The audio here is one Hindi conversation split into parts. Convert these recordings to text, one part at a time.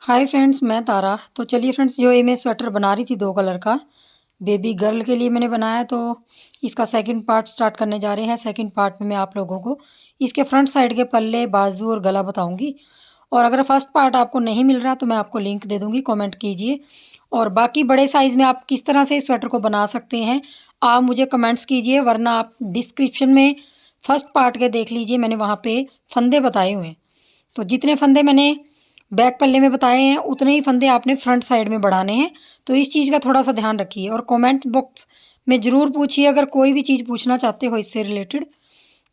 हाय फ्रेंड्स, मैं तारा। तो चलिए फ्रेंड्स, जो ये मैं स्वेटर बना रही थी 2 कलर का बेबी गर्ल के लिए मैंने बनाया, तो इसका सेकंड पार्ट स्टार्ट करने जा रहे हैं। सेकंड पार्ट में मैं आप लोगों को इसके फ्रंट साइड के पल्ले, बाजू और गला बताऊंगी। और अगर फर्स्ट पार्ट आपको नहीं मिल रहा तो मैं आपको लिंक दे दूंगी, कमेंट कीजिए। और बाकी बड़े साइज़ में आप किस तरह से इस स्वेटर को बना सकते हैं आप मुझे कमेंट्स कीजिए, वरना आप डिस्क्रिप्शन में फर्स्ट पार्ट के देख लीजिए, मैंने वहाँ पे फंदे बताए हुए हैं। तो जितने फंदे मैंने बैक पल्ले में बताए हैं उतने ही फंदे आपने फ्रंट साइड में बढ़ाने हैं। तो इस चीज़ का थोड़ा सा ध्यान रखिए और कमेंट बॉक्स में ज़रूर पूछिए अगर कोई भी चीज़ पूछना चाहते हो इससे रिलेटेड।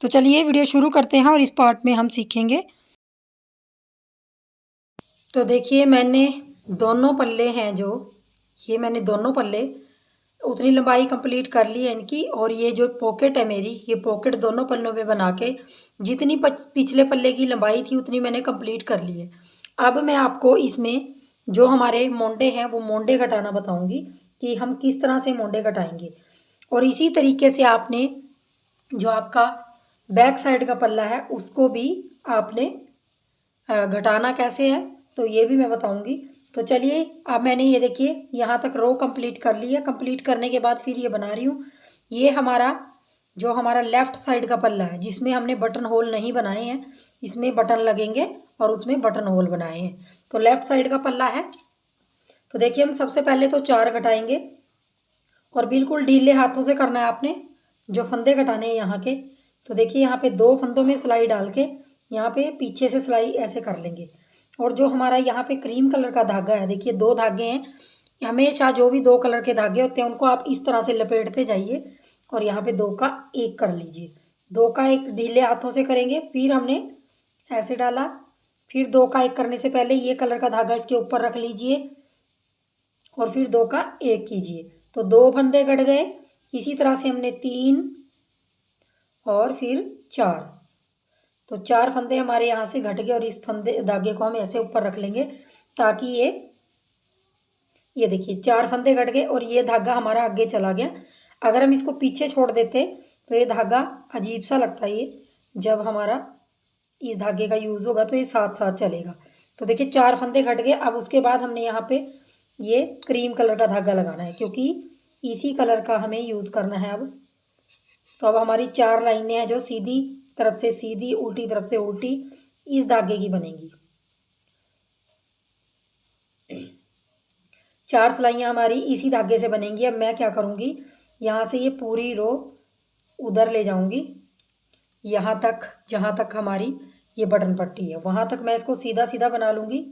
तो चलिए वीडियो शुरू करते हैं और इस पार्ट में हम सीखेंगे। तो देखिए, मैंने दोनों पल्ले हैं जो ये मैंने दोनों पल्ले उतनी लंबाई कंप्लीट कर ली है इनकी। और ये जो पॉकेट है मेरी, ये पॉकेट दोनों पल्लों में बना के जितनी पिछले पल्ले की लंबाई थी उतनी मैंने कंप्लीट कर ली है। अब मैं आपको इसमें जो हमारे मोंडे हैं वो मोंडे घटाना बताऊंगी कि हम किस तरह से मोंडे घटाएंगे। और इसी तरीके से आपने जो आपका बैक साइड का पल्ला है उसको भी आपने घटाना कैसे है तो ये भी मैं बताऊंगी। तो चलिए, अब मैंने ये देखिए यहाँ तक रो कंप्लीट कर ली है। कंप्लीट करने के बाद फिर ये बना रही हूँ। ये हमारा लेफ्ट साइड का पल्ला है जिसमें हमने बटन होल नहीं बनाए हैं, इसमें बटन लगेंगे और उसमें बटन होल बनाए हैं। तो लेफ्ट साइड का पल्ला है। तो देखिए, हम सबसे पहले तो 4 घटाएंगे और बिल्कुल ढीले हाथों से करना है आपने जो फंदे घटाने हैं यहाँ के। तो देखिए, यहाँ पे 2 फंदों में सिलाई डाल के यहाँ पे पीछे से सिलाई ऐसे कर लेंगे। और जो हमारा यहाँ पे क्रीम कलर का धागा है, देखिए 2 धागे हैं। हमेशा जो भी 2 कलर के धागे होते हैं उनको आप इस तरह से लपेटते जाइए और यहाँ पे 2 का 1 कर लीजिए। 2 का 1 ढीले हाथों से करेंगे, फिर हमने ऐसे डाला, फिर 2 का 1 करने से पहले ये कलर का धागा इसके ऊपर रख लीजिए और फिर 2 का 1 कीजिए। तो 2 फंदे कट गए। इसी तरह से हमने 3 और फिर 4, तो 4 फंदे हमारे यहाँ से घट गए। और इस फंदे धागे को हम ऐसे ऊपर रख लेंगे ताकि ये देखिए 4 फंदे घट गए और ये धागा हमारा आगे चला गया। अगर हम इसको पीछे छोड़ देते तो ये धागा अजीब सा लगता है। ये जब हमारा इस धागे का यूज़ होगा तो ये साथ साथ चलेगा। तो देखिए 4 फंदे घट गए। अब उसके बाद हमने यहाँ पे ये क्रीम कलर का धागा लगाना है क्योंकि इसी कलर का हमें यूज़ करना है अब। तो अब हमारी 4 लाइनें हैं जो सीधी तरफ से सीधी, उल्टी तरफ से उल्टी इस धागे की बनेंगी। 4 सिलाइयाँ हमारी इसी धागे से बनेंगी। अब मैं क्या करूँगी, यहाँ से ये पूरी रो उधर ले जाऊँगी, यहाँ तक जहाँ तक हमारी ये बटन पट्टी है वहाँ तक मैं इसको सीधा सीधा बना लूँगी।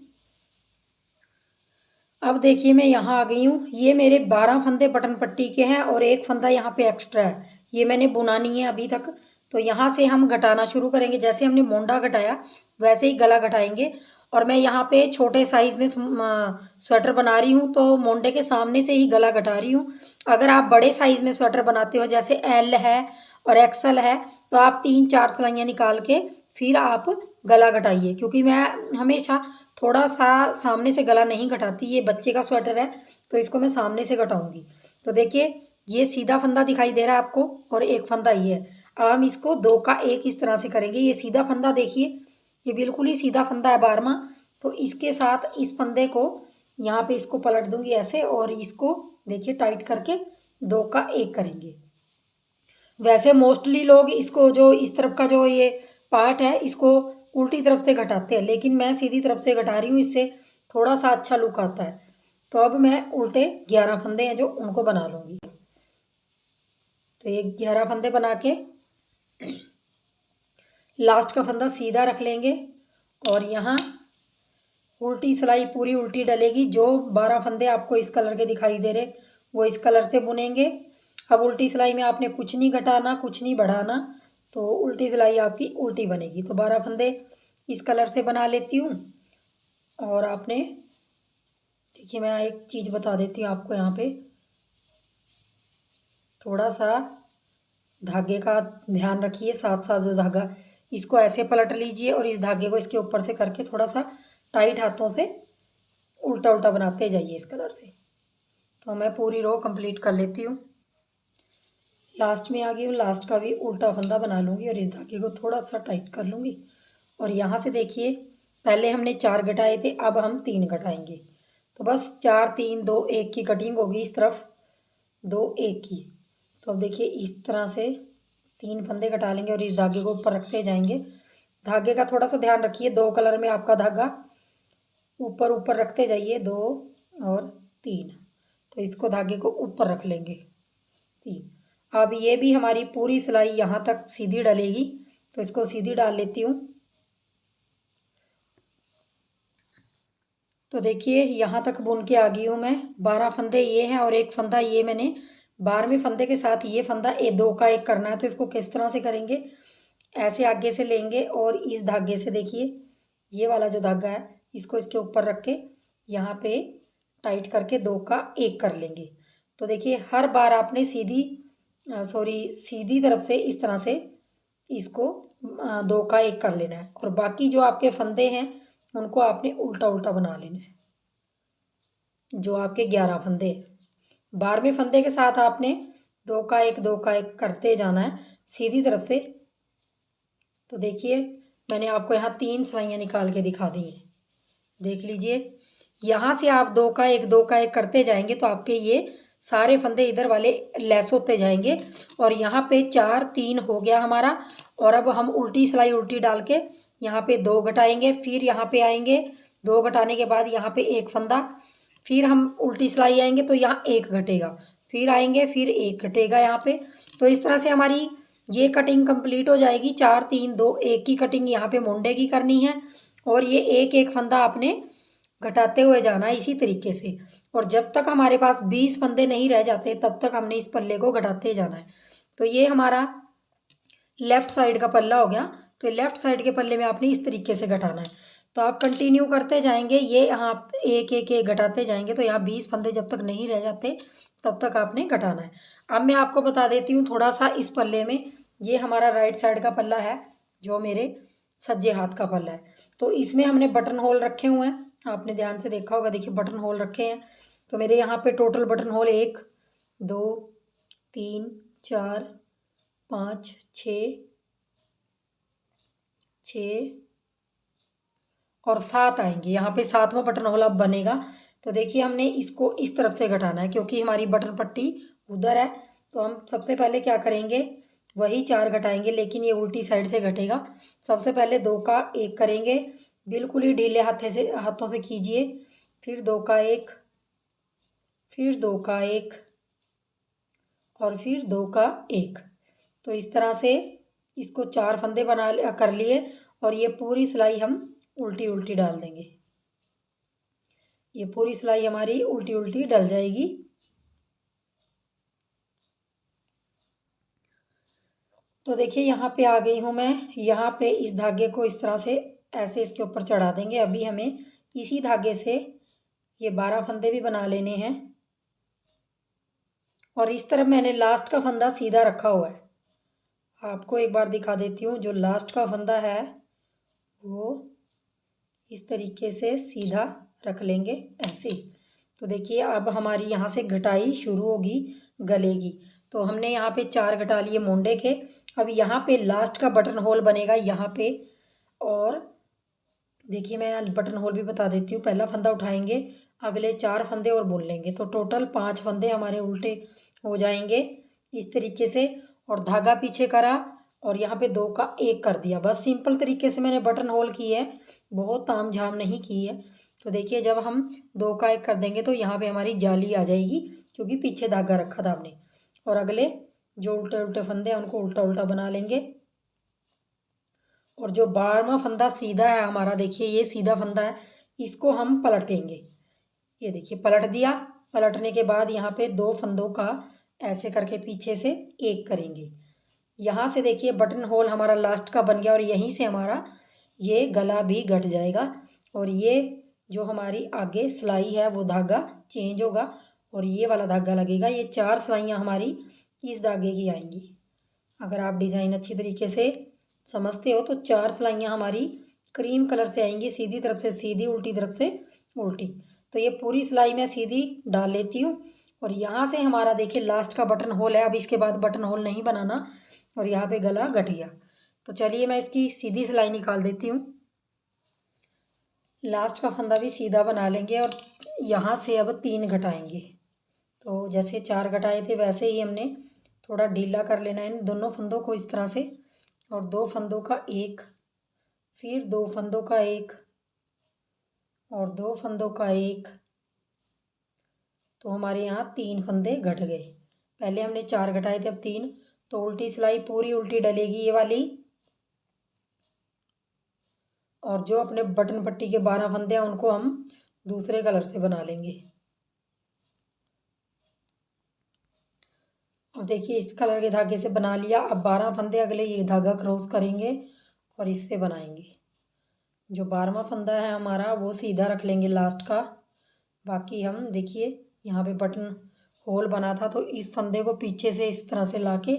अब देखिए, मैं यहाँ आ गई हूँ। ये मेरे 12 फंदे बटन पट्टी के हैं और 1 फंदा यहाँ पे एक्स्ट्रा है, ये मैंने बुना नहीं है अभी तक। तो यहाँ से हम घटाना शुरू करेंगे। जैसे हमने मोंडा घटाया वैसे ही गला घटाएंगे। और मैं यहाँ पे छोटे साइज़ में स्वेटर बना रही हूँ तो मोंडे के सामने से ही गला घटा रही हूँ। अगर आप बड़े साइज़ में स्वेटर बनाते हो जैसे एल है और एक्सल है तो आप 3-4 सिलाइयाँ निकाल के फिर आप गला घटाइए, क्योंकि मैं हमेशा थोड़ा सा सामने से गला नहीं घटाती। ये बच्चे का स्वेटर है तो इसको मैं सामने से घटाऊंगी। तो देखिए, ये सीधा फंदा दिखाई दे रहा है आपको और 1 फंदा ये है। अब हम इसको 2 का 1 इस तरह से करेंगे। ये सीधा फंदा देखिए, ये बिल्कुल ही सीधा फंदा है 12वां। तो इसके साथ इस फंदे को यहाँ पे इसको पलट दूंगी ऐसे और इसको देखिए टाइट करके 2 का 1 करेंगे। वैसे मोस्टली लोग इसको जो इस तरफ का जो ये पार्ट है इसको उल्टी तरफ से घटाते हैं, लेकिन मैं सीधी तरफ से घटा रही हूँ, इससे थोड़ा सा अच्छा लुक आता है। तो अब मैं उल्टे 11 फंदे हैं जो उनको बना लूँगी। तो ये 11 फंदे बना के लास्ट का फंदा सीधा रख लेंगे और यहाँ उल्टी सिलाई पूरी उल्टी डलेगी। जो 12 फंदे आपको इस कलर के दिखाई दे रहे वो इस कलर से बुनेंगे। अब उल्टी सिलाई में आपने कुछ नहीं घटाना, कुछ नहीं बढ़ाना, तो उल्टी सिलाई आपकी उल्टी बनेगी। तो 12 फंदे इस कलर से बना लेती हूँ। और आपने देखिए, मैं एक चीज़ बता देती हूँ आपको, यहाँ पे थोड़ा सा धागे का ध्यान रखिए। साथ साथ जो धागा इसको ऐसे पलट लीजिए और इस धागे को इसके ऊपर से करके थोड़ा सा टाइट हाथों से उल्टा उल्टा बनाते जाइए इस कलर से। तो मैं पूरी रो कंप्लीट कर लेती हूँ। लास्ट में आ गई हूँ, लास्ट का भी उल्टा फंदा बना लूँगी और इस धागे को थोड़ा सा टाइट कर लूँगी। और यहाँ से देखिए, पहले हमने 4 घटाए थे, अब हम 3 घटाएंगे। तो बस 4 3 2 1 की कटिंग होगी इस तरफ, 2 1 की। तो अब देखिए इस तरह से 3 फंदे घटा लेंगे और इस धागे को ऊपर रखते जाएंगे। धागे का थोड़ा सा ध्यान रखिए, 2 कलर में आपका धागा ऊपर ऊपर रखते जाइए, 2 और 3। तो इसको धागे को ऊपर रख लेंगे 3। अब ये भी हमारी पूरी सिलाई यहाँ तक सीधी डलेगी, तो इसको सीधी डाल लेती हूँ। तो देखिए यहाँ तक बुन के आ गई हूँ मैं। 12 फंदे ये हैं और एक फंदा ये मैंने 12वें फंदे के साथ ये फंदा 2 का 1 करना है। तो इसको किस तरह से करेंगे, ऐसे आगे से लेंगे और इस धागे से देखिए ये वाला जो धागा है इसको इसके ऊपर रख के यहाँ पे टाइट करके 2 का 1 कर लेंगे। तो देखिए हर बार आपने सीधी तरफ से इस तरह से इसको 2 का 1 कर लेना है और बाकी जो आपके फंदे हैं उनको आपने उल्टा उल्टा बना लेना है। जो आपके 11 फंदे, 12वें फंदे के साथ आपने 2 का 1 2 का 1 करते जाना है सीधी तरफ से। तो देखिए मैंने आपको यहाँ 3 सिलाइयाँ निकाल के दिखा दी हैं, देख लीजिए। यहाँ से आप 2 का 1 2 का 1 करते जाएंगे तो आपके ये सारे फंदे इधर वाले लेस होते जाएंगे और यहाँ पे 4 3 हो गया हमारा। और अब हम उल्टी सिलाई उल्टी डाल के यहाँ पे 2 घटाएंगे, फिर यहाँ पे आएंगे 2 घटाने के बाद यहाँ पे 1 फंदा, फिर हम उल्टी सिलाई आएंगे तो यहाँ 1 घटेगा, फिर आएंगे फिर 1 घटेगा यहाँ पे। तो इस तरह से हमारी ये कटिंग कंप्लीट हो जाएगी। 4 3 2 1 की कटिंग यहाँ पे मुंडे की करनी है और ये एक एक फंदा आपने घटाते हुए जाना है इसी तरीके से। और जब तक हमारे पास 20 फंदे नहीं रह जाते तब तक हमने इस पल्ले को घटाते जाना है। तो ये हमारा लेफ्ट साइड का पल्ला हो गया। तो लेफ्ट साइड के पल्ले में आपने इस तरीके से घटाना है। तो आप कंटिन्यू करते जाएंगे, ये यहाँ एक एक एक घटाते जाएंगे तो यहाँ 20 फंदे जब तक नहीं रह जाते तब तक आपने घटाना है। अब मैं आपको बता देती हूँ थोड़ा सा इस पल्ले में, ये हमारा राइट साइड का पल्ला है जो मेरे सज्जे हाथ का पल्ला है। तो इसमें हमने बटन होल रखे हुए हैं, आपने ध्यान से देखा होगा, देखिए बटन होल रखे हैं। तो मेरे यहाँ पे टोटल बटन होल 1 2 3 4 5 6 और 7 आएंगे। यहाँ पे 7वां बटन होल अब बनेगा। तो देखिए हमने इसको इस तरफ से घटाना है क्योंकि हमारी बटन पट्टी उधर है। तो हम सबसे पहले क्या करेंगे, वही 4 घटाएंगे लेकिन ये उल्टी साइड से घटेगा। सबसे पहले 2 का 1 करेंगे, बिल्कुल ही ढीले हाथों से कीजिए, फिर 2 का 1, फिर 2 का 1 और फिर 2 का 1। तो इस तरह से इसको 4 फंदे कर लिए और ये पूरी सिलाई हम उल्टी उल्टी डाल देंगे। ये पूरी सिलाई हमारी उल्टी उल्टी डल जाएगी। तो देखिए यहाँ पे आ गई हूँ मैं। यहाँ पे इस धागे को इस तरह से ऐसे इसके ऊपर चढ़ा देंगे। अभी हमें इसी धागे से ये 12 फंदे भी बना लेने हैं और इस तरफ मैंने लास्ट का फंदा सीधा रखा हुआ है। आपको एक बार दिखा देती हूँ, जो लास्ट का फंदा है वो इस तरीके से सीधा रख लेंगे ऐसे। तो देखिए अब हमारी यहाँ से घटाई शुरू होगी गले की। तो हमने यहाँ पे 4 घटा लिए मोंडे के। अब यहाँ पे लास्ट का बटन होल बनेगा यहाँ पे। और देखिए मैं बटन होल भी बता देती हूँ। पहला फंदा उठाएंगे, अगले 4 फंदे और बुन लेंगे तो टोटल 5 फंदे हमारे उल्टे हो जाएंगे इस तरीके से। और धागा पीछे करा और यहाँ पे 2 का 1 कर दिया। बस सिंपल तरीके से मैंने बटन होल की है, बहुत ताम झाम नहीं की है। तो देखिए जब हम 2 का 1 कर देंगे तो यहाँ पे हमारी जाली आ जाएगी क्योंकि पीछे धागा रखा था हमने। और अगले जो उल्टे उल्टे फंदे हैं उनको उल्टा उल्टा बना लेंगे। और जो 12वां फंदा सीधा है हमारा, देखिए ये सीधा फंदा है, इसको हम पलटेंगे। ये देखिए पलट दिया। पलटने के बाद यहाँ पे 2 फंदों का ऐसे करके पीछे से 1 करेंगे। यहाँ से देखिए बटन होल हमारा लास्ट का बन गया और यहीं से हमारा ये गला भी घट जाएगा। और ये जो हमारी आगे सिलाई है वो धागा चेंज होगा और ये वाला धागा लगेगा। ये 4 सिलाइयाँ हमारी इस धागे की आएंगी। अगर आप डिज़ाइन अच्छी तरीके से समझते हो तो 4 सिलाइयाँ हमारी क्रीम कलर से आएंगी, सीधी तरफ से सीधी, उल्टी तरफ से उल्टी। तो ये पूरी सिलाई मैं सीधी डाल लेती हूँ। और यहाँ से हमारा देखिए लास्ट का बटन होल है, अब इसके बाद बटन होल नहीं बनाना और यहाँ पे गला घट गया। तो चलिए मैं इसकी सीधी सिलाई निकाल देती हूँ। लास्ट का फंदा भी सीधा बना लेंगे और यहाँ से अब 3 घटाएंगे। तो जैसे 4 घटाए थे वैसे ही हमने थोड़ा ढीला कर लेना है इन दोनों फंदों को इस तरह से, और 2 फंदों का एक, फिर 2 फंदों का एक और 2 फंदों का एक। तो हमारे यहाँ 3 फंदे घट गए। पहले हमने 4 घटाए थे, अब 3। तो उल्टी सिलाई पूरी उल्टी डलेगी ये वाली, और जो अपने बटन पट्टी के 12 फंदे हैं उनको हम दूसरे कलर से बना लेंगे। अब देखिए इस कलर के धागे से बना लिया। अब 12 फंदे अगले ये धागा क्रॉस करेंगे और इससे बनाएंगे। जो 12वां फंदा है हमारा वो सीधा रख लेंगे लास्ट का। बाकी हम देखिए यहाँ पे बटन होल बना था, तो इस फंदे को पीछे से इस तरह से लाके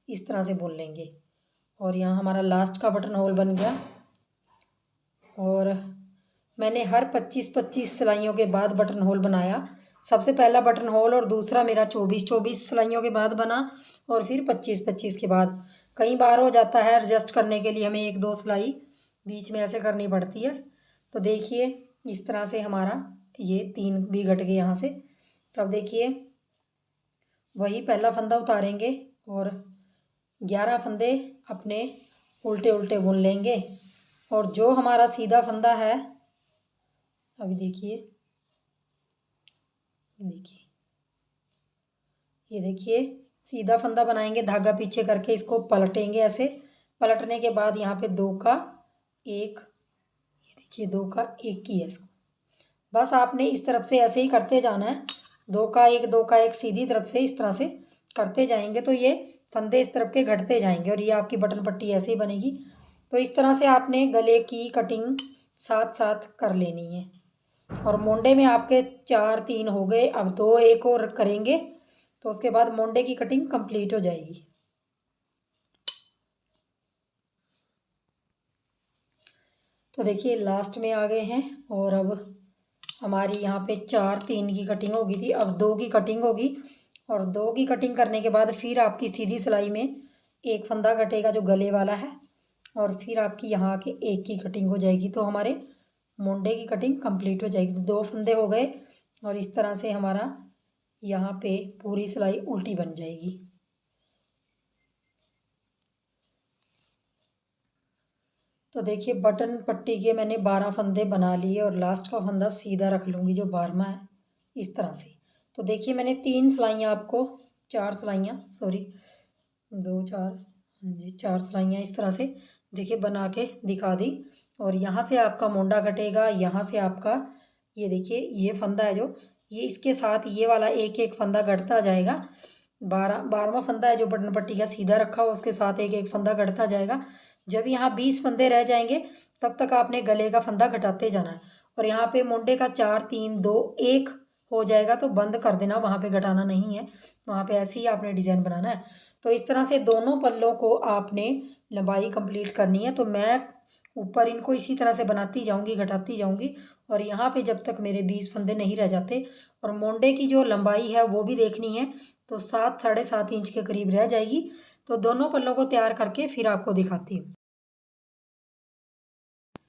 इस तरह से बुन लेंगे, और यहाँ हमारा लास्ट का बटन होल बन गया। और मैंने हर 25-25 सिलाइयों के बाद बटन होल बनाया। सबसे पहला बटन होल और दूसरा मेरा 24-24 सिलाइयों के बाद बना, और फिर 25-25 के बाद। कई बार हो जाता है एडजस्ट करने के लिए हमें 1-2 सिलाई बीच में ऐसे करनी पड़ती है। तो देखिए इस तरह से हमारा ये 3 भी घट गए यहाँ से। तब देखिए वही पहला फंदा उतारेंगे और 11 फंदे अपने उल्टे उल्टे बुन लेंगे, और जो हमारा सीधा फंदा है अभी देखिए ये देखिए सीधा फंदा बनाएंगे, धागा पीछे करके इसको पलटेंगे ऐसे। पलटने के बाद यहाँ पे 2 का 1, ये देखिए 2 का 1 की है इसको। बस आपने इस तरफ से ऐसे ही करते जाना है, 2 का 1 2 का 1 सीधी तरफ से इस तरह से करते जाएंगे, तो ये फंदे इस तरफ के घटते जाएंगे और ये आपकी बटन पट्टी ऐसे ही बनेगी। तो इस तरह से आपने गले की कटिंग साथ साथ कर लेनी है। और मोंडे में आपके 4-3 हो गए, अब 2 एक और करेंगे तो उसके बाद मोंडे की कटिंग कंप्लीट हो जाएगी। तो देखिए लास्ट में आ गए हैं, और अब हमारी यहाँ पे 4-3 की कटिंग होगी थी, अब 2 की कटिंग होगी। और 2 की कटिंग करने के बाद फिर आपकी सीधी सिलाई में एक फंदा कटेगा जो गले वाला है, और फिर आपकी यहाँ के 1 की कटिंग हो जाएगी। तो हमारे मोंडे की कटिंग कंप्लीट हो जाएगी। तो 2 फंदे हो गए, और इस तरह से हमारा यहाँ पे पूरी सिलाई उल्टी बन जाएगी। तो देखिए बटन पट्टी के मैंने 12 फंदे बना लिए, और लास्ट का फंदा सीधा रख लूँगी जो 12वां है इस तरह से। तो देखिए मैंने 3 सिलाइयाँ आपको 4 सिलाइयाँ सॉरी 2 4 हाँ जी 4 सिलाइयाँ इस तरह से देखिए बना के दिखा दी। और यहाँ से आपका मोंडा कटेगा, यहाँ से आपका ये देखिए ये फंदा है जो ये इसके साथ ये वाला एक एक फंदा घटता जाएगा। 12वां फंदा है जो बटन पट्टी का सीधा रखा हुआ उसके साथ एक एक फंदा घटता जाएगा। जब यहाँ 20 फंदे रह जाएंगे तब तक आपने गले का फंदा घटाते जाना है, और यहाँ पे मोंडे का 4 3 2 1 हो जाएगा तो बंद कर देना, वहाँ पे घटाना नहीं है, वहाँ पे ऐसे ही आपने डिज़ाइन बनाना है। तो इस तरह से दोनों पल्लों को आपने लंबाई कंप्लीट करनी है। तो मैं ऊपर इनको इसी तरह से बनाती जाऊँगी घटाती जाऊँगी, और यहाँ पे जब तक मेरे 20 फंदे नहीं रह जाते। और मोंडे की जो लंबाई है वो भी देखनी है, तो 7 साढ़े 7 इंच के करीब रह जाएगी। तो दोनों पल्लों को तैयार करके फिर आपको दिखाती हूँ।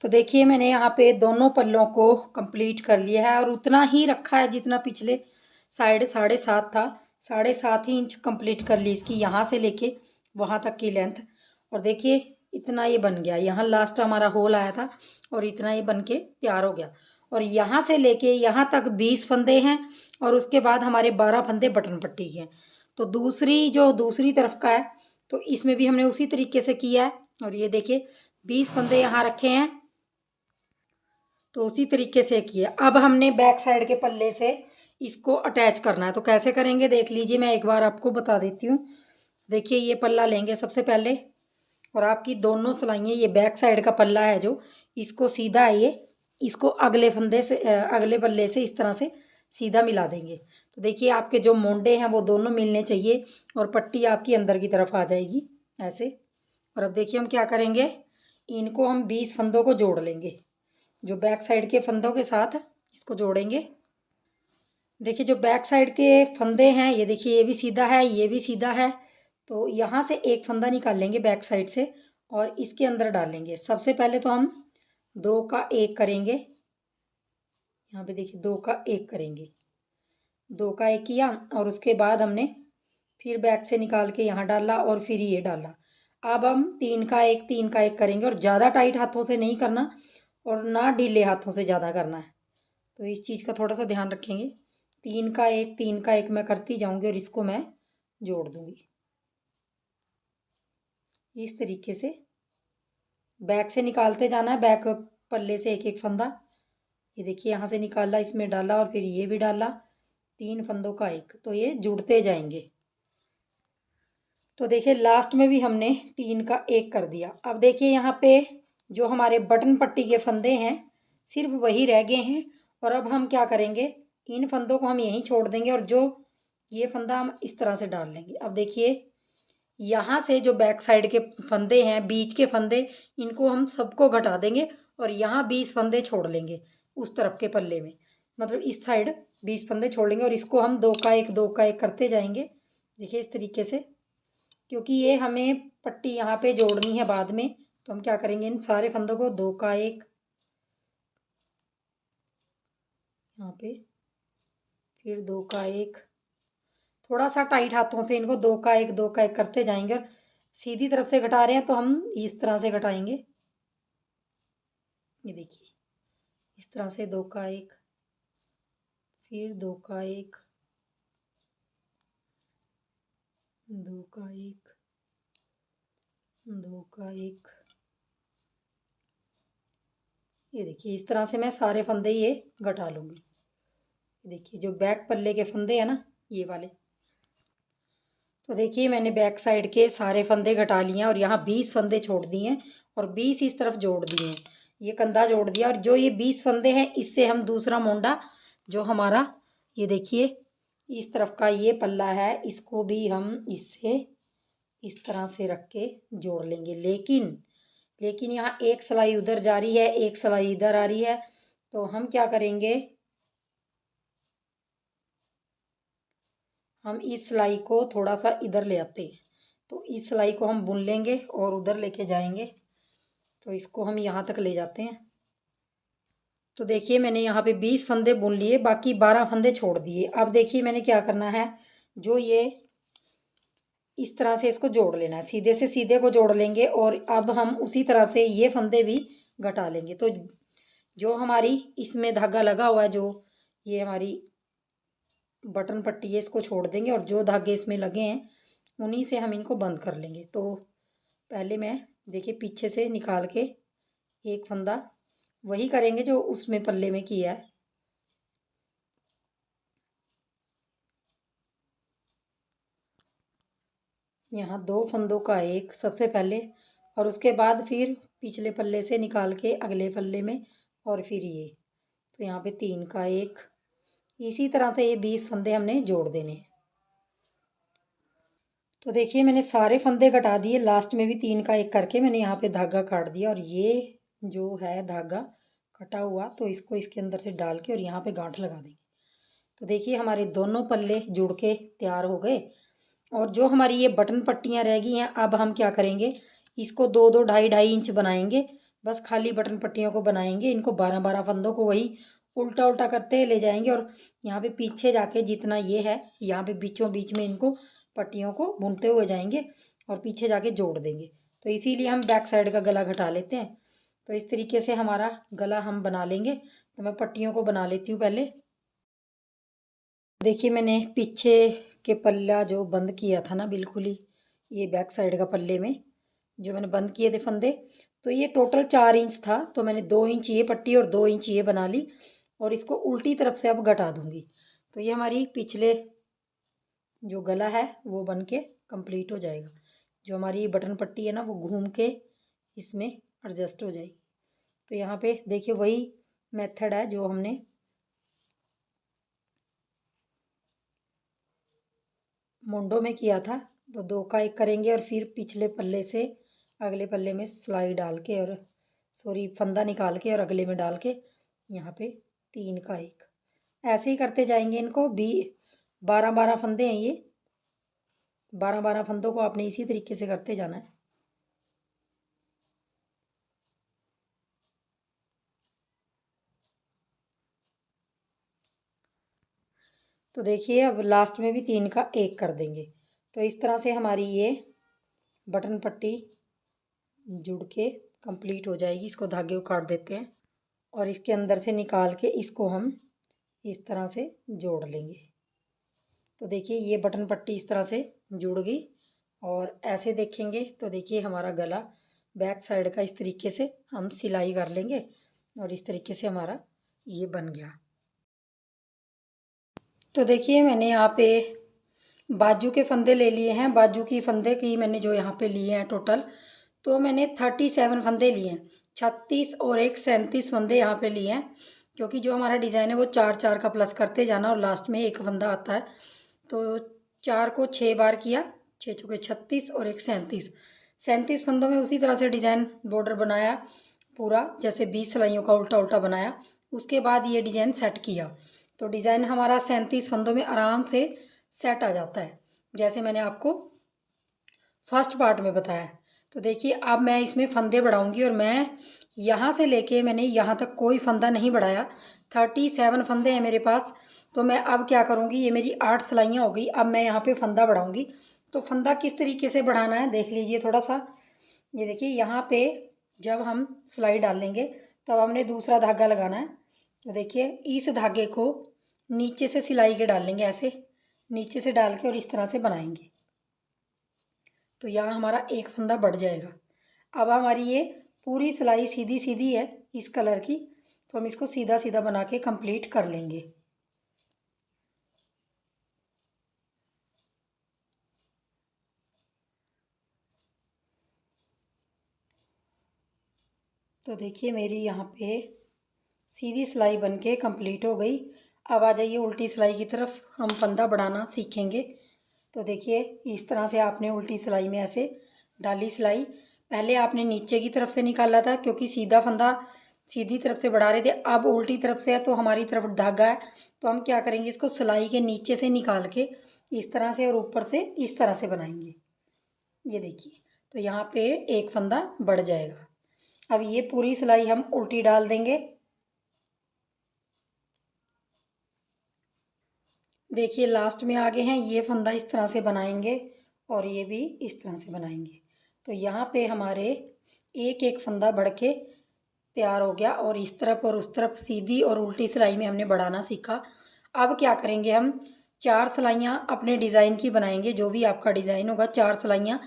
तो देखिए मैंने यहाँ पे दोनों पल्लों को कंप्लीट कर लिया है, और उतना ही रखा है जितना पिछले साइड 7.5 था, 7.5 ही इंच कंप्लीट कर ली इसकी यहाँ से लेके वहाँ तक की लेंथ। और देखिए इतना ये बन गया, यहाँ लास्ट हमारा होल आया था और इतना ये बन के तैयार हो गया। और यहाँ से लेके यहाँ तक 20 फंदे हैं, और उसके बाद हमारे 12 फंदे बटन पट्टी के हैं। तो दूसरी तरफ का है तो इसमें भी हमने उसी तरीके से किया है। और ये देखिए 20 फंदे यहाँ रखे हैं तो उसी तरीके से किया। अब हमने बैक साइड के पल्ले से इसको अटैच करना है, तो कैसे करेंगे देख लीजिए, मैं एक बार आपको बता देती हूँ। देखिए ये पल्ला लेंगे सबसे पहले, और आपकी दोनों सिलाइयाँ ये बैक साइड का पल्ला है जो इसको सीधा इसको अगले फंदे से अगले पल्ले से इस तरह से सीधा मिला देंगे। तो देखिए आपके जो मोंडे हैं वो दोनों मिलने चाहिए, और पट्टी आपकी अंदर की तरफ आ जाएगी ऐसे। और अब देखिए हम क्या करेंगे, इनको हम 20 फंदों को जोड़ लेंगे, जो बैक साइड के फंदों के साथ इसको जोड़ेंगे। देखिए जो बैक साइड के फंदे हैं ये देखिए ये भी सीधा है ये भी सीधा है, तो यहाँ से एक फंदा निकाल लेंगे बैक साइड से और इसके अंदर डालेंगे। सबसे पहले तो हम 2 का 1 करेंगे, यहाँ पे देखिए 2 का 1 करेंगे, 2 का 1 किया और उसके बाद हमने फिर बैक से निकाल के यहाँ डाला और फिर ये डाला। अब हम 3 का 1 3 का 1 करेंगे और ज़्यादा टाइट हाथों से नहीं करना और ना ढीले हाथों से ज़्यादा करना है, तो इस चीज़ का थोड़ा सा ध्यान रखेंगे। 3 का 1 3 का 1 मैं करती जाऊँगी और इसको मैं जोड़ दूँगी इस तरीके से। बैक से निकालते जाना है, बैक पल्ले से एक एक फंदा। ये देखिए यहाँ से निकाला, इसमें डाला और फिर ये भी डाला, 3 फंदों का 1, तो ये जुड़ते जाएंगे। तो देखिए लास्ट में भी हमने 3 का 1 कर दिया। अब देखिए यहाँ पे जो हमारे बटन पट्टी के फंदे हैं सिर्फ वही रह गए हैं और अब हम क्या करेंगे, इन फंदों को हम यहीं छोड़ देंगे और जो ये फंदा हम इस तरह से डाल लेंगे। अब देखिए यहाँ से जो बैक साइड के फंदे हैं, बीच के फंदे, इनको हम सबको घटा देंगे और यहाँ 20 फंदे छोड़ लेंगे उस तरफ के पल्ले में, मतलब इस साइड 20 फंदे छोड़ लेंगे और इसको हम 2 का 1 2 का 1 करते जाएंगे। देखिए इस तरीके से, क्योंकि ये हमें पट्टी यहाँ पे जोड़नी है बाद में, तो हम क्या करेंगे, इन सारे फंदों को 2 का 1 यहाँ पे, फिर 2 का 1, थोड़ा सा टाइट हाथों से इनको 2 का 1 2 का 1 करते जाएंगे। और सीधी तरफ से घटा रहे हैं तो हम इस तरह से घटाएंगे। ये देखिए इस तरह से 2 का 1, फिर 2 का 1 2 का 1 2 का 1। ये देखिए इस तरह से मैं सारे फंदे ये घटा लूँगी। देखिए जो बैक पल्ले के फंदे हैं ना, ये वाले, तो देखिए मैंने बैक साइड के सारे फंदे घटा लिए हैं और यहाँ 20 फंदे छोड़ दिए हैं और 20 इस तरफ जोड़ दिए हैं, ये कंधा जोड़ दिया। और जो ये 20 फंदे हैं इससे हम दूसरा मोंडा जो हमारा, ये देखिए इस तरफ का ये पल्ला है, इसको भी हम इससे इस तरह से रख के जोड़ लेंगे। लेकिन यहाँ एक सिलाई उधर जा रही है, एक सिलाई इधर आ रही है, तो हम क्या करेंगे, हम इस सिलाई को थोड़ा सा इधर ले आते हैं, तो इस सिलाई को हम बुन लेंगे और उधर लेके जाएंगे, तो इसको हम यहाँ तक ले जाते हैं। तो देखिए मैंने यहाँ पे 20 फंदे बुन लिए, बाकी 12 फंदे छोड़ दिए। अब देखिए मैंने क्या करना है, जो ये इस तरह से इसको जोड़ लेना है, सीधे से सीधे को जोड़ लेंगे और अब हम उसी तरह से ये फंदे भी घटा लेंगे। तो जो हमारी इसमें धागा लगा हुआ है, जो ये हमारी बटन पट्टी है, इसको छोड़ देंगे और जो धागे इसमें लगे हैं उन्हीं से हम इनको बंद कर लेंगे। तो पहले मैं देखिए पीछे से निकाल के एक फंदा वही करेंगे जो उसमें पल्ले में किया है। यहाँ 2 फंदों का 1 सबसे पहले और उसके बाद फिर पिछले पल्ले से निकाल के अगले पल्ले में और फिर ये, तो यहाँ पे 3 का 1, इसी तरह से ये 20 फंदे हमने जोड़ देने हैं। तो देखिए मैंने सारे फंदे घटा दिए, लास्ट में भी 3 का 1 करके मैंने यहाँ पे धागा काट दिया और ये जो है धागा कटा हुआ, तो इसको इसके अंदर से डाल के और यहाँ पे गांठ लगा देंगे। तो देखिए हमारे दोनों पल्ले जुड़ के तैयार हो गए। और जो हमारी ये बटन पट्टियाँ रह गई हैं, अब हम क्या करेंगे, इसको 2 2 ढाई ढाई इंच बनाएंगे, बस खाली बटन पट्टियों को बनाएंगे। इनको 12 12 फंदों को वही उल्टा उल्टा करते ले जाएंगे और यहाँ पे पीछे जाके जितना ये है, यहाँ पे बीचों बीच में इनको पट्टियों को बुनते हुए जाएंगे और पीछे जाके जोड़ देंगे। तो इसीलिए हम बैक साइड का गला घटा लेते हैं। तो इस तरीके से हमारा गला हम बना लेंगे। तो मैं पट्टियों को बना लेती हूँ पहले। देखिए मैंने पीछे के पल्ला जो बंद किया था ना, बिल्कुल ही ये बैक साइड का पल्ले में जो मैंने बंद किए थे फंदे, तो ये टोटल 4 इंच था, तो मैंने 2 इंच ये पट्टी और 2 इंच ये बना ली और इसको उल्टी तरफ से अब घटा दूंगी। तो ये हमारी पिछले जो गला है वो बन के कंप्लीट हो जाएगा। जो हमारी बटन पट्टी है ना, वो घूम के इसमें एडजस्ट हो जाएगी। तो यहाँ पे देखिए वही मेथड है जो हमने मुंडों में किया था। तो 2 का 1 करेंगे और फिर पिछले पल्ले से अगले पल्ले में सिलाई डाल के और फंदा निकाल के और अगले में डाल के यहाँ पे 3 का 1 ऐसे ही करते जाएंगे। इनको भी 12 12 फंदे हैं, ये 12 12 फंदों को आपने इसी तरीके से करते जाना है। तो देखिए अब लास्ट में भी 3 का 1 कर देंगे। तो इस तरह से हमारी ये बटन पट्टी जुड़ के कंप्लीट हो जाएगी। इसको धागे को काट देते हैं और इसके अंदर से निकाल के इसको हम इस तरह से जोड़ लेंगे। तो देखिए ये बटन पट्टी इस तरह से जुड़ गई और ऐसे देखेंगे तो देखिए हमारा गला बैक साइड का इस तरीके से हम सिलाई कर लेंगे और इस तरीके से हमारा ये बन गया। तो देखिए मैंने यहाँ पे बाजू के फंदे ले लिए हैं। बाजू की फंदे की मैंने जो यहाँ पे लिए हैं टोटल, तो मैंने 37 फंदे लिए हैं। 36 और एक 37 फंदे यहाँ पे लिए हैं, क्योंकि जो हमारा डिज़ाइन है वो 4-4 का प्लस करते जाना और लास्ट में एक फंदा आता है। तो 4 को 6 बार किया, 6 चौके 36 और एक 37 फंदों में उसी तरह से डिज़ाइन बॉर्डर बनाया पूरा, जैसे 20 सिलाइयों का उल्टा उल्टा बनाया। उसके बाद ये डिज़ाइन सेट किया तो डिज़ाइन हमारा 37 फंदों में आराम से सेट आ जाता है, जैसे मैंने आपको फर्स्ट पार्ट में बताया। तो देखिए अब मैं इसमें फंदे बढ़ाऊंगी और मैं यहाँ से लेके मैंने यहाँ तक कोई फंदा नहीं बढ़ाया। 37 फंदे हैं मेरे पास। तो मैं अब क्या करूँगी, ये मेरी 8 सिलाइयाँ हो गई। अब मैं यहाँ पे फंदा बढ़ाऊँगी। तो फंदा किस तरीके से बढ़ाना है देख लीजिए थोड़ा सा। ये देखिए यहाँ पे जब हम सिलाई डालेंगे तो अब हमने दूसरा धागा लगाना है। तो देखिए इस धागे को नीचे से सिलाई के डालेंगे, ऐसे नीचे से डाल के और इस तरह से बनाएंगे। तो यहाँ हमारा एक फंदा बढ़ जाएगा। अब हमारी ये पूरी सिलाई सीधी सीधी है इस कलर की, तो हम इसको सीधा सीधा बना के कंप्लीट कर लेंगे। तो देखिए मेरी यहाँ पे सीधी सिलाई बन के कंप्लीट हो गई। अब आ जाइए उल्टी सिलाई की तरफ, हम फंदा बढ़ाना सीखेंगे। तो देखिए इस तरह से आपने उल्टी सिलाई में ऐसे डाली सिलाई। पहले आपने नीचे की तरफ से निकाला था, क्योंकि सीधा फंदा सीधी तरफ से बढ़ा रहे थे। अब उल्टी तरफ से है तो हमारी तरफ धागा है, तो हम क्या करेंगे, इसको सिलाई के नीचे से निकाल के इस तरह से और ऊपर से इस तरह से बनाएंगे। ये देखिए तो यहाँ पे एक फंदा बढ़ जाएगा। अब ये पूरी सिलाई हम उल्टी डाल देंगे। देखिए लास्ट में आगे हैं, ये फंदा इस तरह से बनाएंगे और ये भी इस तरह से बनाएंगे। तो यहाँ पे हमारे एक एक फंदा बढ़ के तैयार हो गया और इस तरफ और उस तरफ सीधी और उल्टी सिलाई में हमने बढ़ाना सीखा। अब क्या करेंगे, हम 4 सिलाइयाँ अपने डिज़ाइन की बनाएंगे। जो भी आपका डिज़ाइन होगा 4 सिलाइयाँ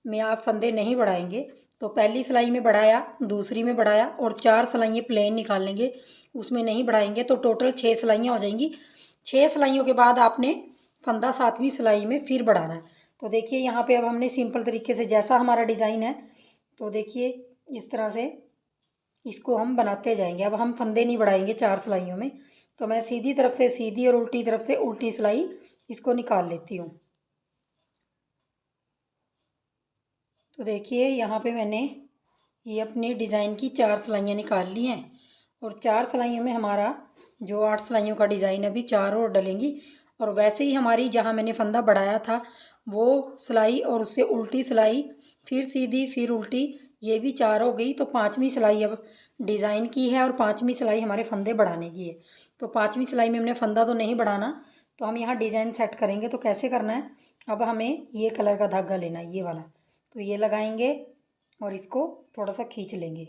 में आप फंदे नहीं बढ़ाएंगे। तो पहली सिलाई में बढ़ाया, दूसरी में बढ़ाया और 4 सिलाइयाँ प्लेन निकाल लेंगे, उसमें नहीं बढ़ाएंगे। तो टोटल 6 सिलाइयाँ हो जाएंगी। 6 सिलाइयों के बाद आपने फंदा 7वीं सिलाई में फिर बढ़ाना है। तो देखिए यहाँ पे अब हमने सिंपल तरीके से जैसा हमारा डिज़ाइन है, तो देखिए इस तरह से इसको हम बनाते जाएंगे। अब हम फंदे नहीं बढ़ाएंगे 4 सिलाइयों में। तो मैं सीधी तरफ से सीधी और उल्टी तरफ से उल्टी सिलाई इसको निकाल लेती हूँ। तो देखिए यहाँ पे मैंने ये अपने डिज़ाइन की 4 सिलाइयाँ निकाल ली हैं और 4 सिलाइयों में हमारा जो 8 सिलाइयों का डिज़ाइन अभी 4 और डलेंगी। और वैसे ही हमारी जहाँ मैंने फंदा बढ़ाया था वो सिलाई और उससे उल्टी सिलाई, फिर सीधी फिर उल्टी, ये भी 4 हो गई। तो 5वीं सिलाई अब डिज़ाइन की है और 5वीं सिलाई हमारे फंदे बढ़ाने की है। तो 5वीं सिलाई में हमने फंदा तो नहीं बढ़ाना, तो हम यहाँ डिज़ाइन सेट करेंगे। तो कैसे करना है, अब हमें ये कलर का धागा लेना है, ये वाला। तो ये लगाएंगे और इसको थोड़ा सा खींच लेंगे।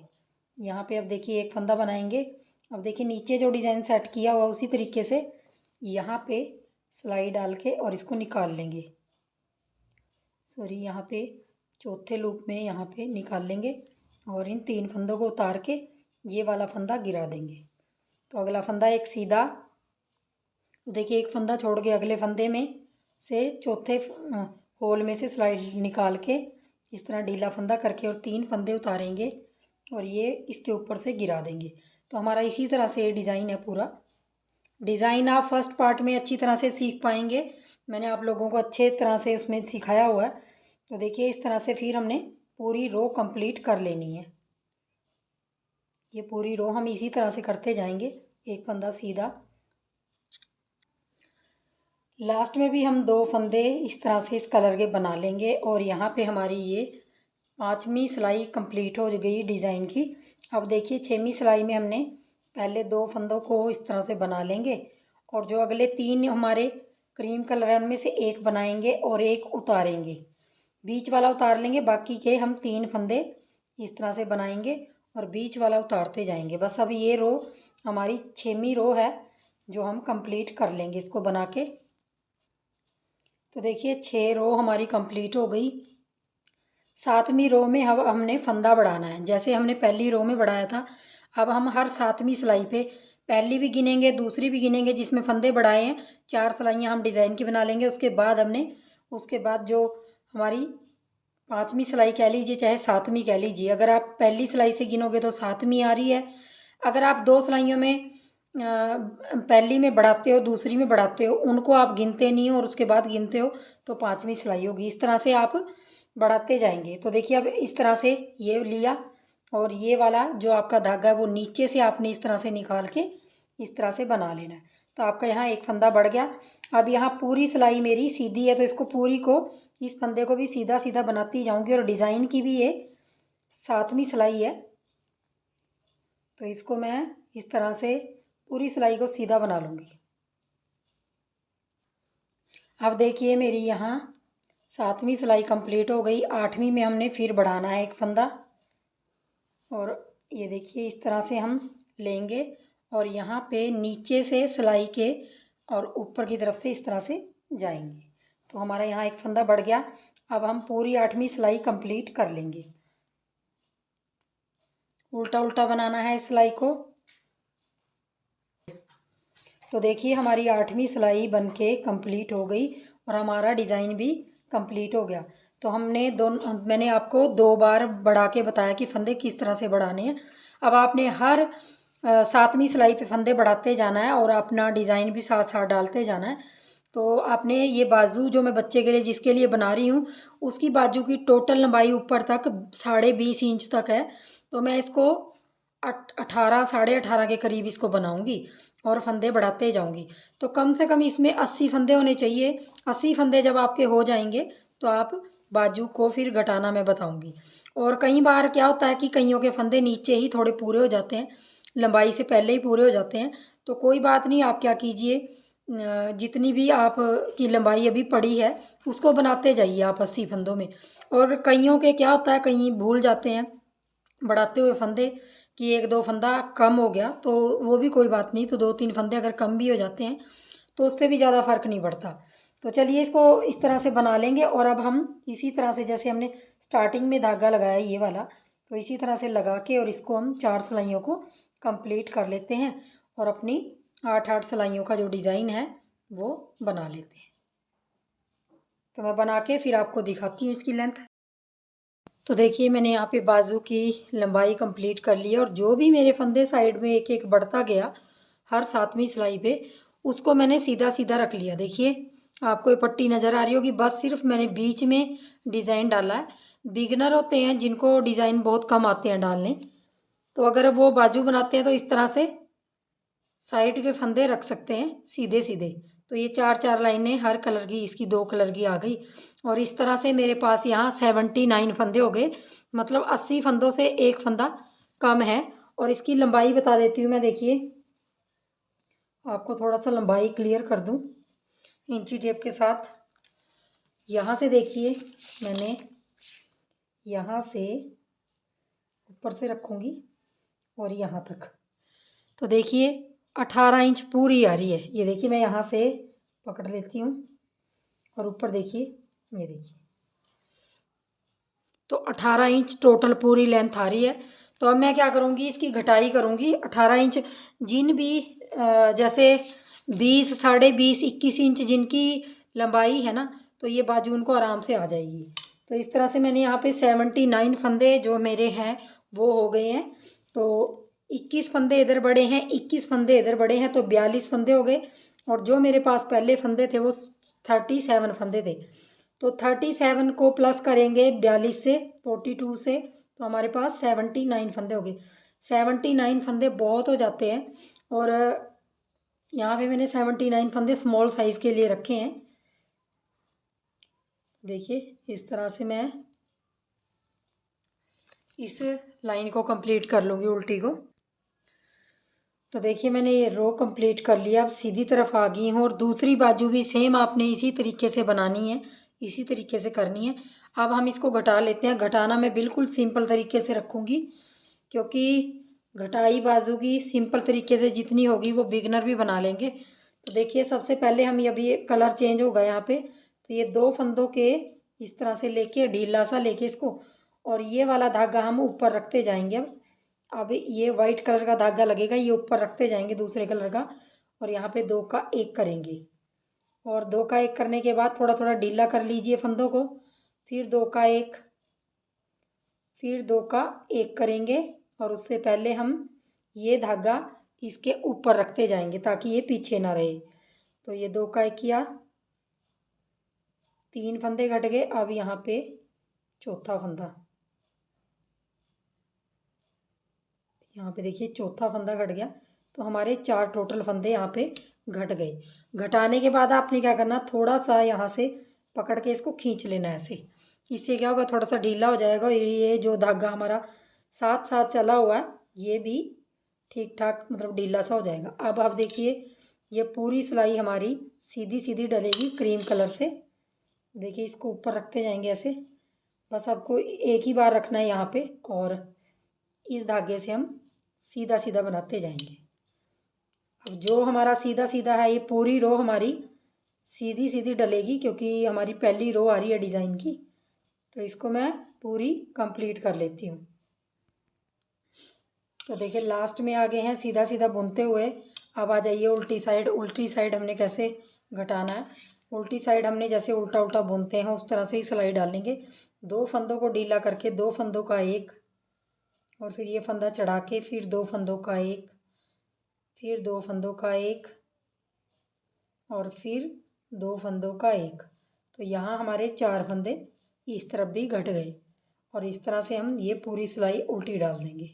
यहाँ पे अब देखिए एक फंदा बनाएंगे। अब देखिए नीचे जो डिज़ाइन सेट किया हुआ उसी तरीके से यहाँ पे सिलाई डाल के और इसको निकाल लेंगे। सॉरी, यहाँ पे चौथे लूप में यहाँ पे निकाल लेंगे और इन 3 फंदों को उतार के ये वाला फंदा गिरा देंगे। तो अगला फंदा एक सीधा, देखिए एक फंदा छोड़ के अगले फंदे में से चौथे होल में से सिलाई निकाल के इस तरह ढीला फंदा करके और 3 फंदे उतारेंगे और ये इसके ऊपर से गिरा देंगे। तो हमारा इसी तरह से डिज़ाइन है पूरा। डिज़ाइन आप फर्स्ट पार्ट में अच्छी तरह से सीख पाएंगे, मैंने आप लोगों को अच्छे तरह से उसमें सिखाया हुआ है। तो देखिए इस तरह से फिर हमने पूरी रो कंप्लीट कर लेनी है। ये पूरी रो हम इसी तरह से करते जाएंगे, एक फंदा सीधा। लास्ट में भी हम 2 फंदे इस तरह से इस कलर के बना लेंगे और यहाँ पे हमारी ये 5वीं सिलाई कंप्लीट हो गई डिज़ाइन की। अब देखिए 6वीं सिलाई में हमने पहले 2 फंदों को इस तरह से बना लेंगे और जो अगले 3 हमारे क्रीम कलर में से एक बनाएंगे और एक उतारेंगे, बीच वाला उतार लेंगे, बाकी के हम 3 फंदे इस तरह से बनाएंगे और बीच वाला उतारते जाएंगे। बस अब ये रो हमारी 6वीं रो है जो हम कंप्लीट कर लेंगे इसको बना के। तो देखिए 6 रो हमारी कंप्लीट हो गई। 7वीं रो में अब हमने फंदा बढ़ाना है, जैसे हमने पहली रो में बढ़ाया था। अब हम हर 7वीं सिलाई पे पहली भी गिनेंगे, दूसरी भी गिनेंगे, जिसमें फंदे बढ़ाए हैं 4 सिलाइयाँ हम डिज़ाइन की बना लेंगे। उसके बाद जो हमारी 5वीं सिलाई कह लीजिए चाहे 7वीं कह लीजिए, अगर आप पहली सिलाई से गिनोगे तो 7वीं आ रही है। अगर आप 2 सिलाइयों में पहली में बढ़ाते हो दूसरी में बढ़ाते हो, उनको आप गिनते नहीं हो और उसके बाद गिनते हो तो 5वीं सिलाई होगी। इस तरह से आप बढ़ाते जाएंगे। तो देखिए अब इस तरह से ये लिया और ये वाला जो आपका धागा है वो नीचे से आपने इस तरह से निकाल के इस तरह से बना लेना है। तो आपका यहाँ एक फंदा बढ़ गया। अब यहाँ पूरी सिलाई मेरी सीधी है तो इसको पूरी को, इस फंदे को भी सीधा सीधा बनाती जाऊंगी और डिज़ाइन की भी ये 7वीं सिलाई है तो इसको मैं इस तरह से पूरी सिलाई को सीधा बना लूँगी। अब देखिए मेरी यहाँ 7वीं सिलाई कंप्लीट हो गई। 8वीं में हमने फिर बढ़ाना है एक फंदा और ये देखिए इस तरह से हम लेंगे और यहाँ पे नीचे से सिलाई के और ऊपर की तरफ से इस तरह से जाएंगे। तो हमारा यहाँ एक फंदा बढ़ गया। अब हम पूरी 8वीं सिलाई कंप्लीट कर लेंगे। उल्टा उल्टा बनाना है इस सिलाई को। तो देखिए हमारी 8वीं सिलाई बनके कंप्लीट हो गई और हमारा डिज़ाइन भी कंप्लीट हो गया। तो मैंने आपको 2 बार बढ़ा के बताया कि फंदे किस तरह से बढ़ाने हैं। अब आपने हर 7वीं सिलाई पे फंदे बढ़ाते जाना है और अपना डिज़ाइन भी साथ साथ डालते जाना है। तो आपने ये बाजू जो मैं बच्चे के लिए जिसके लिए बना रही हूँ उसकी बाजू की टोटल लंबाई ऊपर तक 20.5 इंच तक है। तो मैं इसको 18 18.5 के करीब इसको बनाऊंगी और फंदे बढ़ाते जाऊंगी। तो कम से कम इसमें 80 फंदे होने चाहिए। 80 फंदे जब आपके हो जाएंगे तो आप बाजू को फिर घटाना मैं बताऊंगी। और कई बार क्या होता है कि कईयों के फंदे नीचे ही थोड़े पूरे हो जाते हैं, लंबाई से पहले ही पूरे हो जाते हैं। तो कोई बात नहीं, आप क्या कीजिए, जितनी भी आप की लंबाई अभी पड़ी है उसको बनाते जाइए आप 80 फंदों में। और कईयों के क्या होता है, कहीं भूल जाते हैं बढ़ाते हुए फंदे कि 1-2 फंदा कम हो गया, तो वो भी कोई बात नहीं। तो 2-3 फंदे अगर कम भी हो जाते हैं तो उससे भी ज़्यादा फ़र्क नहीं पड़ता। तो चलिए इसको इस तरह से बना लेंगे और अब हम इसी तरह से जैसे हमने स्टार्टिंग में धागा लगाया ये वाला, तो इसी तरह से लगा के और इसको हम 4 सिलाइयों को कंप्लीट कर लेते हैं और अपनी 8-8 सिलाइयों का जो डिज़ाइन है वो बना लेते हैं। तो मैं बना के फिर आपको दिखाती हूँ इसकी लेंथ। तो देखिए मैंने यहाँ पे बाजू की लंबाई कंप्लीट कर ली है और जो भी मेरे फंदे साइड में एक एक बढ़ता गया हर 7वीं सिलाई पे उसको मैंने सीधा सीधा रख लिया। देखिए आपको ये पट्टी नज़र आ रही होगी, बस सिर्फ मैंने बीच में डिज़ाइन डाला है। बिगनर होते हैं जिनको डिज़ाइन बहुत कम आते हैं डालने, तो अगर वो बाजू बनाते हैं तो इस तरह से साइड के फंदे रख सकते हैं सीधे सीधे। तो ये 4-4 लाइनें हर कलर की, इसकी 2 कलर की आ गई और इस तरह से मेरे पास यहाँ 79 फंदे हो गए, मतलब 80 फंदों से एक फंदा कम है। और इसकी लंबाई बता देती हूँ मैं, देखिए आपको थोड़ा सा लंबाई क्लियर कर दूँ इंची टेप के साथ। यहाँ से देखिए मैंने यहाँ से ऊपर से रखूँगी और यहाँ तक, तो देखिए 18 इंच पूरी आ रही है। ये देखिए मैं यहाँ से पकड़ लेती हूँ और ऊपर देखिए, ये देखिए तो 18 इंच टोटल पूरी लेंथ आ रही है। तो अब मैं क्या करूँगी, इसकी घटाई करूँगी। 18 इंच जिन भी जैसे 20, 20.5, 21 इंच जिनकी लंबाई है ना, तो ये बाजू उनको आराम से आ जाएगी। तो इस तरह से मैंने यहाँ पे 79 फंदे जो मेरे हैं वो हो गए हैं। तो 21 फंदे इधर बड़े हैं, 21 फंदे इधर बड़े हैं, तो 42 फंदे हो गए। और जो मेरे पास पहले फंदे थे वो 37 फंदे थे। तो 37 को प्लस करेंगे 42 से, 42 से, तो हमारे पास 79 फंदे हो गए। 79 फंदे बहुत हो जाते हैं और यहाँ पे मैंने 79 फंदे स्मॉल साइज़ के लिए रखे हैं। देखिए इस तरह से मैं इस लाइन को कंप्लीट कर लूँगी उल्टी को। तो देखिए मैंने ये रो कंप्लीट कर लिया। अब सीधी तरफ आ गई हूँ और दूसरी बाजू भी सेम आपने इसी तरीके से बनानी है, इसी तरीके से करनी है। अब हम इसको घटा लेते हैं। घटाना मैं बिल्कुल सिंपल तरीके से रखूँगी, क्योंकि घटाई बाजू की सिंपल तरीके से जितनी होगी वो बिगनर भी बना लेंगे। तो देखिए सबसे पहले हम अभी ये कलर चेंज होगा यहाँ पे, तो ये 2 फंदों के इस तरह से लेके ढीला सा लेके इसको, और ये वाला धागा हम ऊपर रखते जाएंगे। अब ये वाइट कलर का धागा लगेगा, ये ऊपर रखते जाएंगे दूसरे कलर का, और यहाँ पे 2 का 1 करेंगे। और 2 का 1 करने के बाद थोड़ा थोड़ा ढीला कर लीजिए फंदों को, फिर 2 का 1, फिर 2 का 1 करेंगे। और उससे पहले हम ये धागा इसके ऊपर रखते जाएंगे ताकि ये पीछे ना रहे। तो ये 2 का 1 किया, 3 फंदे घट गए। अब यहाँ पे चौथा फंदा, यहाँ पे देखिए चौथा फंदा घट गया। तो हमारे 4 टोटल फंदे यहाँ पे घट गए। घटाने के बाद आपने क्या करना, थोड़ा सा यहाँ से पकड़ के इसको खींच लेना ऐसे। इससे क्या होगा, थोड़ा सा ढीला हो जाएगा और ये जो धागा हमारा साथ साथ चला हुआ है ये भी ठीक ठाक मतलब ढीला सा हो जाएगा। अब आप देखिए ये पूरी सिलाई हमारी सीधी सीधी डलेगी क्रीम कलर से। देखिए इसको ऊपर रखते जाएंगे ऐसे, बस आपको एक ही बार रखना है यहाँ पे, और इस धागे से हम सीधा सीधा बनाते जाएंगे। अब जो हमारा सीधा सीधा है ये पूरी रो हमारी सीधी सीधी डलेगी, क्योंकि हमारी पहली रो आ रही है डिज़ाइन की। तो इसको मैं पूरी कंप्लीट कर लेती हूँ। तो देखिए लास्ट में आ गए हैं सीधा सीधा बुनते हुए। अब आ जाइए उल्टी साइड। उल्टी साइड हमने कैसे घटाना है, उल्टी साइड हमने जैसे उल्टा उल्टा बुनते हैं उस तरह से ही सिलाई डालेंगे। 2 फंदों को ढीला करके 2 फंदों का 1, और फिर ये फंदा चढ़ा के फिर 2 फंदों का 1, फिर 2 फंदों का 1, और फिर 2 फंदों का 1। तो यहाँ हमारे 4 फंदे इस तरफ भी घट गए, और इस तरह से हम ये पूरी सिलाई उल्टी डाल देंगे।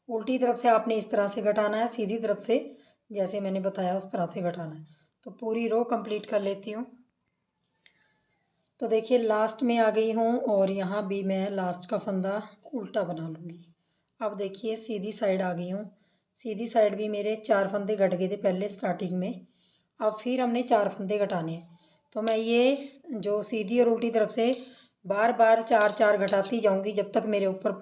उल्टी तरफ से आपने इस तरह से घटाना है, सीधी तरफ से जैसे मैंने बताया उस तरह से घटाना है। तो पूरी रो कंप्लीट कर लेती हूँ। तो देखिए लास्ट में आ गई हूँ और यहाँ भी मैं लास्ट का फंदा उल्टा बना लूँगी। अब देखिए सीधी साइड आ गई हूँ। सीधी साइड भी मेरे 4 फंदे घट गए थे पहले स्टार्टिंग में। अब फिर हमने 4 फंदे घटाने हैं। तो मैं ये जो सीधी और उल्टी तरफ से बार बार 4 4 घटाती जाऊँगी जब तक मेरे ऊपर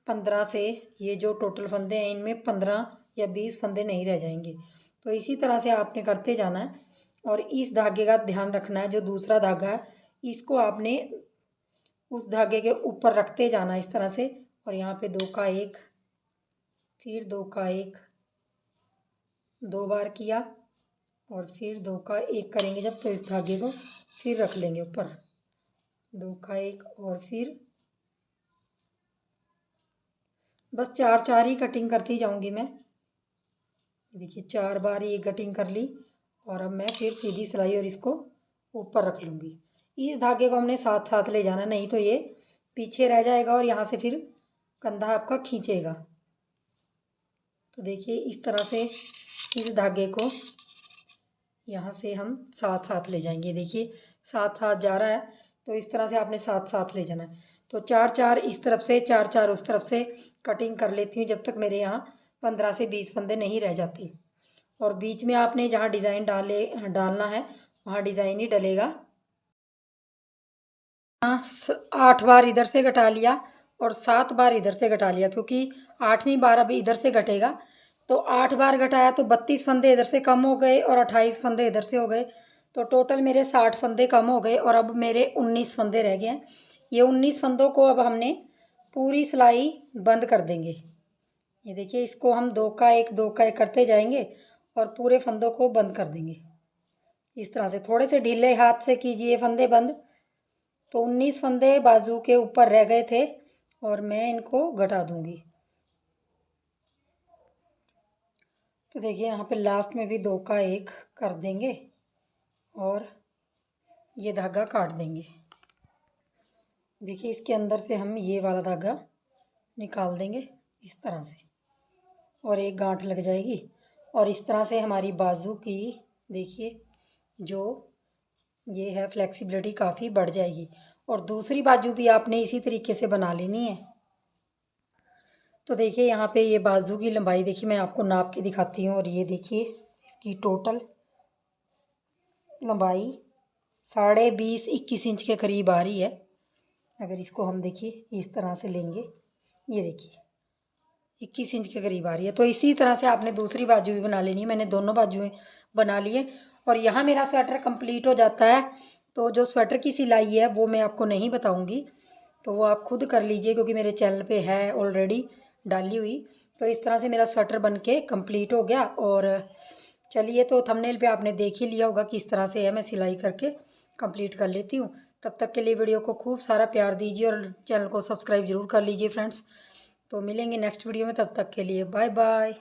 15 से ये जो टोटल फंदे हैं इनमें 15 या 20 फंदे नहीं रह जाएंगे। तो इसी तरह से आपने करते जाना है, और इस धागे का ध्यान रखना है। जो दूसरा धागा है इसको आपने उस धागे के ऊपर रखते जाना है इस तरह से, और यहाँ पे 2 का 1, फिर 2 का 1, 2 बार किया, और फिर 2 का 1 करेंगे जब, तो इस धागे को फिर रख लेंगे ऊपर, 2 का 1, और फिर बस 4 4 ही कटिंग करती जाऊंगी मैं। देखिए 4 बार ये कटिंग कर ली, और अब मैं फिर सीधी सिलाई और इसको ऊपर रख लूँगी। इस धागे को हमने साथ साथ ले जाना, नहीं तो ये पीछे रह जाएगा और यहाँ से फिर कंधा आपका खींचेगा। तो देखिए इस तरह से इस धागे को यहाँ से हम साथ साथ ले जाएंगे। देखिए साथ साथ जा रहा है, तो इस तरह से आपने साथ साथ ले जाना है। तो 4 4 इस तरफ से 4 4 उस तरफ से कटिंग कर लेती हूँ जब तक मेरे यहाँ 15 से 20 फंदे नहीं रह जाते। और बीच में आपने जहाँ डिज़ाइन डालना है वहाँ डिज़ाइन ही डलेगा। 8 बार इधर से घटा लिया और 7 बार इधर से घटा लिया, क्योंकि 8वीं बार अभी इधर से घटेगा। तो 8 बार घटाया तो 32 फंदे इधर से कम हो गए और 28 फंदे इधर से हो गए। तो टोटल मेरे 60 फंदे कम हो गए, और अब मेरे 19 फंदे रह गए हैं। ये 19 फंदों को अब हमने पूरी सिलाई बंद कर देंगे। ये देखिए इसको हम 2 का 1 2 का 1 करते जाएंगे और पूरे फंदों को बंद कर देंगे। इस तरह से थोड़े से ढीले हाथ से कीजिए फंदे बंद। तो 19 फंदे बाजू के ऊपर रह गए थे, और मैं इनको घटा दूंगी। तो देखिए यहाँ पे लास्ट में भी 2 का 1 कर देंगे और ये धागा काट देंगे। देखिए इसके अंदर से हम ये वाला धागा निकाल देंगे इस तरह से, और एक गांठ लग जाएगी। और इस तरह से हमारी बाजू की देखिए जो ये है फ्लेक्सिबिलिटी काफ़ी बढ़ जाएगी। और दूसरी बाजू भी आपने इसी तरीके से बना लेनी है। तो देखिए यहाँ पे ये बाजू की लंबाई देखिए मैं आपको नाप के दिखाती हूँ। और ये देखिए इसकी टोटल लंबाई 20.5-21 इंच के करीब आ रही है। अगर इसको हम देखिए इस तरह से लेंगे, ये देखिए 21 इंच के करीब आ रही है। तो इसी तरह से आपने दूसरी बाजू भी बना लेनी है। मैंने दोनों बाजुएं बना लिए और यहाँ मेरा स्वेटर कंप्लीट हो जाता है। तो जो स्वेटर की सिलाई है वो मैं आपको नहीं बताऊँगी, तो वो आप खुद कर लीजिए क्योंकि मेरे चैनल पे है ऑलरेडी डाली हुई। तो इस तरह से मेरा स्वेटर बन के कम्प्लीट हो गया। और चलिए, तो थंबनेल पे आपने देख ही लिया होगा किस तरह से है, मैं सिलाई करके कंप्लीट कर लेती हूँ। तब तक के लिए वीडियो को खूब सारा प्यार दीजिए और चैनल को सब्सक्राइब ज़रूर कर लीजिए फ्रेंड्स। तो मिलेंगे नेक्स्ट वीडियो में, तब तक के लिए बाय बाय।